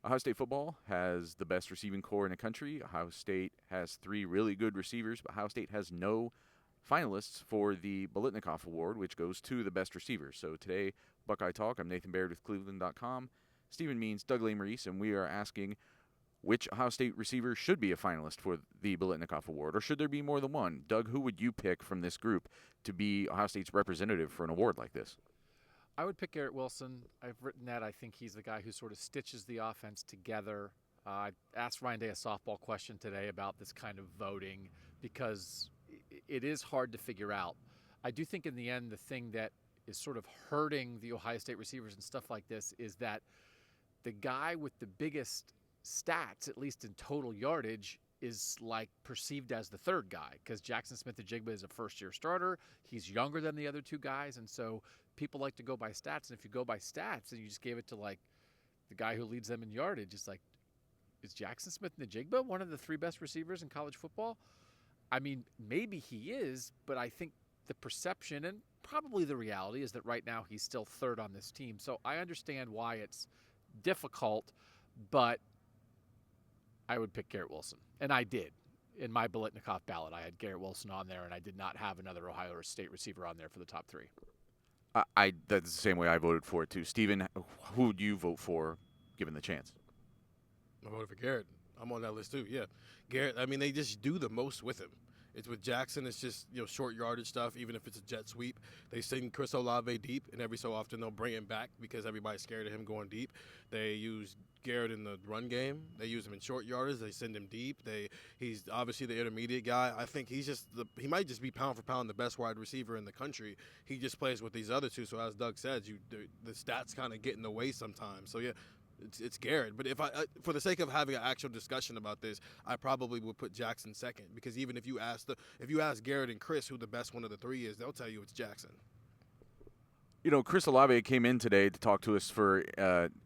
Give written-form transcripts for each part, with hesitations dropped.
Ohio State football has the best receiving core in the country. Ohio State has three really good receivers, but Ohio State has no finalists for the Biletnikoff Award, which goes to the best receivers. So today, Buckeye Talk, I'm Nathan Baird with cleveland.com. Stephen Means, Doug Lesmerises, and we are asking which Ohio State receiver should be a finalist for the Biletnikoff Award, or should there be more than one? Doug, who would you pick from this group to be Ohio State's representative for an award like this? I would pick Garrett Wilson. I've written that. I think he's the guy who sort of stitches the offense together. I asked Ryan Day a softball question today about this kind of voting because it is hard to figure out. I do think in the end, the thing that is sort of hurting the Ohio State receivers and stuff like this is that the guy with the biggest stats, at least in total yardage, is like perceived as the third guy because Jaxon Smith-Njiba is a first-year starter. He's younger than the other two guys, and so people like to go by stats. And if you go by stats and you just gave it to like the guy who leads them in yardage, it's like, is Jaxon Smith-Njiba one of the three best receivers in college football? I mean, maybe he is, but I think the perception and probably the reality is that right now he's still third on this team. So I understand why it's difficult, but I would pick Garrett Wilson. And I did. In my Biletnikoff ballot, I had Garrett Wilson on there, and I did not have another Ohio State receiver on there for the top three. I that's the same way I voted for it too. Stephen, who would you vote for given the chance? I voted for Garrett. I'm on that list too. Yeah, Garrett. I mean, they just do the most with him. It's with Jaxon. It's just short yardage stuff. Even if it's a jet sweep, they send Chris Olave deep, and every so often they'll bring him back because everybody's scared of him going deep. They use Garrett in the run game. They use him in short yardage. They send him deep. He's obviously the intermediate guy. I think he might just be pound for pound the best wide receiver in the country. He just plays with these other two. So as Doug says, the stats kind of get in the way sometimes. So yeah, it's Garrett. But if for the sake of having an actual discussion about this, I probably would put Jaxon second because even if you ask Garrett and Chris who the best one of the three is, they'll tell you it's Jaxon. Chris Olave came in today to talk to us for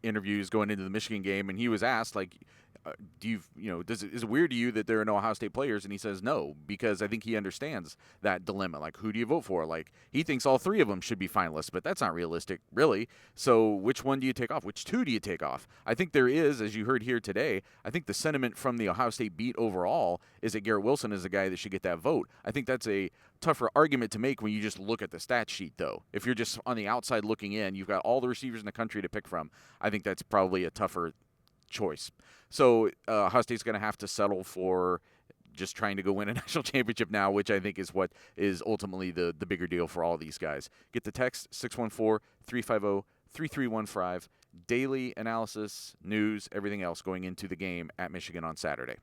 interviews going into the Michigan game, and he was asked, like, do is it weird to you that there are no Ohio State players? And he says no, because I think he understands that dilemma. Like, who do you vote for? Like, he thinks all three of them should be finalists, but that's not realistic, really. So which one do you take off? Which two do you take off? I think there is, as you heard here today, I think the sentiment from the Ohio State beat overall is that Garrett Wilson is the guy that should get that vote. I think that's a tougher argument to make when you just look at the stat sheet, though. If you're just on the outside looking in, you've got all the receivers in the country to pick from. I think that's probably a tougher choice. So Ohio State's going to have to settle for just trying to go win a national championship now, which I think is what is ultimately the bigger deal for all these guys. Get the text 614-350-3315. Daily analysis, news, everything else going into the game at Michigan on Saturday.